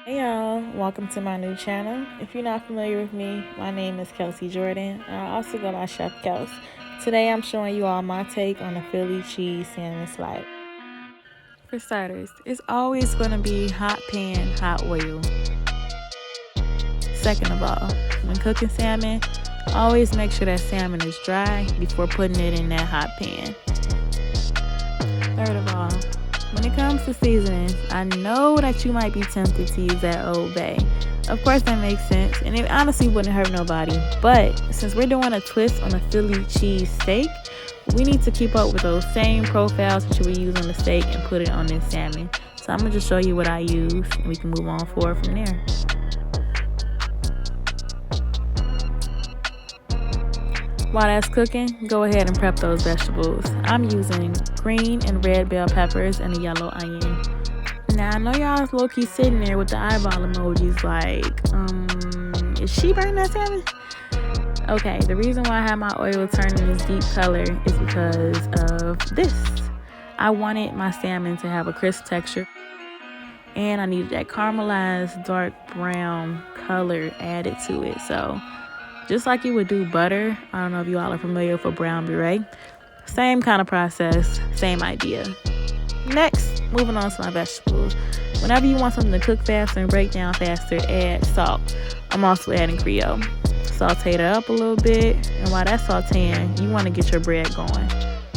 Hey y'all, welcome to my new channel. If you're not familiar with me, my name is Kelsie Jordan. I also go by Chef Kels. Today I'm showing you all my take on the Philly cheese salmon slider. For starters, it's always going to be hot pan, hot oil. Second of all, when cooking salmon, always make sure that salmon is dry before putting it in that hot pan. Third of all, when it comes to seasonings, I know that you might be tempted to use that Old Bay. Of course, that makes sense, and it honestly wouldn't hurt nobody. But since we're doing a twist on a Philly cheese steak, we need to keep up with those same profiles that you would use on the steak and put it on this salmon. So I'm going to just show you what I use, and we can move on forward from there. While that's cooking, go ahead and prep those vegetables. I'm using green and red bell peppers and a yellow onion. Now, I know y'all is low-key sitting there with the eyeball emojis like, is she burning that salmon? Okay, the reason why I have my oil turning this deep color is because of this. I wanted my salmon to have a crisp texture, and I needed that caramelized dark brown color added to it. So just like you would do butter, I don't know if you all are familiar with a brown beret. Same kind of process, same idea. Next, moving on to my vegetables. Whenever you want something to cook faster and break down faster, add salt. I'm also adding Creole. Saute it up a little bit, and while that's sauteing, you want to get your bread going.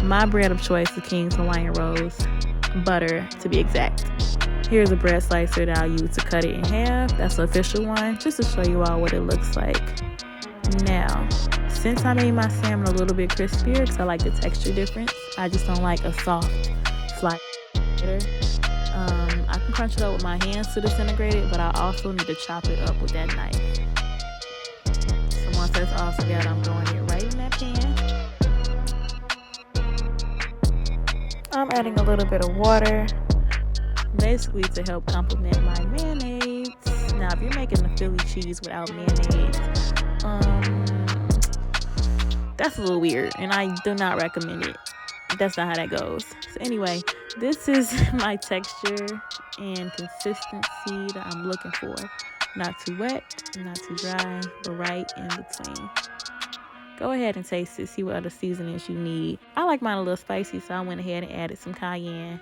My bread of choice is King's Hawaiian Rolls, butter to be exact. Here's a bread slicer that I'll use to cut it in half. That's the official one, just to show you all what it looks like. Now, since I made my salmon a little bit crispier because I like the texture difference, I just don't like a soft slider. I can crunch it up with my hands to disintegrate it, but I also need to chop it up with that knife. So once that's all together, I'm throwing it right in that pan. I'm adding a little bit of water, basically to help complement my mayonnaise. Now, if you're making the Philly cheese without mayonnaise, that's a little weird, and I do not recommend it. That's not how that goes. So anyway, this is my texture and consistency that I'm looking for. Not too wet, not too dry, but right in between. Go ahead and taste it, see what other seasonings you need. I like mine a little spicy, so I went ahead and added some cayenne.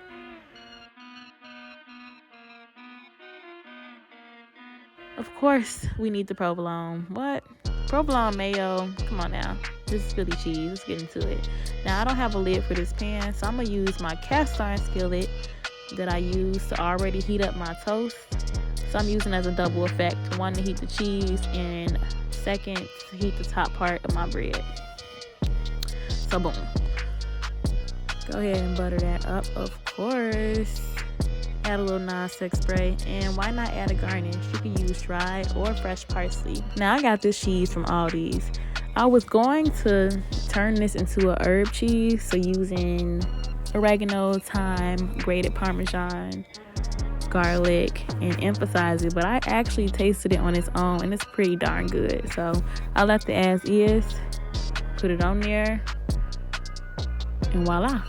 Of course, we need the provolone. What? Provolone mayo. Come on now. This is Philly cheese. Let's get into it. Now, I don't have a lid for this pan, so I'm going to use my cast iron skillet that I use to already heat up my toast. So I'm using as a double effect. One, to heat the cheese, and second, to heat the top part of my bread. So, boom. Go ahead and butter that up, of course. Add a little non-stick spray, and why not add a garnish? You can use dried or fresh parsley. Now, I got this cheese from Aldi's. I was going to turn this into a herb cheese, so using oregano, thyme, grated Parmesan, garlic, and emphasize it, but I actually tasted it on its own, and it's pretty darn good. So I left it as is, put it on there, and voila.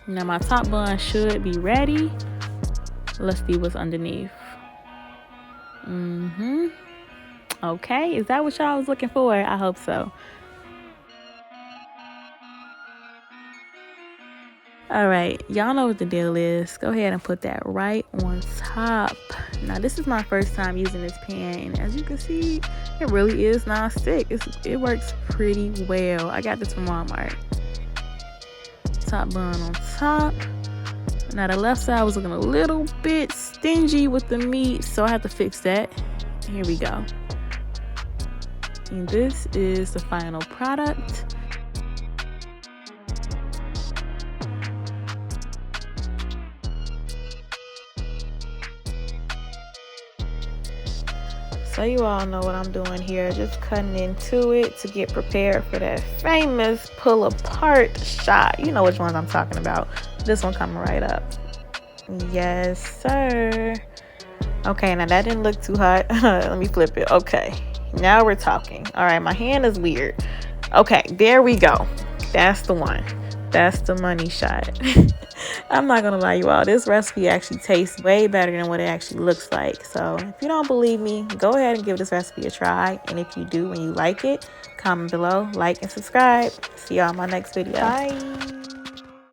Now my top bun should be ready. Let's see what's underneath. Okay, is that what y'all was looking for? I hope so. All right, y'all know what the deal is. Go ahead and put that right on top. Now, this is my first time using this pan, and as you can see, it really is non-stick. It works pretty well. I got this from Walmart. Top bun on top. Now, the left side was looking a little bit stingy with the meat, so I have to fix that. Here we go. And this is the final product. So you all know what I'm doing here, just cutting into it to get prepared for that famous pull apart shot. You know which ones I'm talking about. This one coming right up. Yes, sir. Okay, now that didn't look too hot. Let me flip it. Okay, now we're talking. All right, my hand is weird. Okay, there we go. That's the one. That's the money shot. I'm not gonna lie, you all. This recipe actually tastes way better than what it actually looks like. So if you don't believe me, go ahead and give this recipe a try. And if you do and you like it, comment below, like, and subscribe. See y'all in my next video. Bye.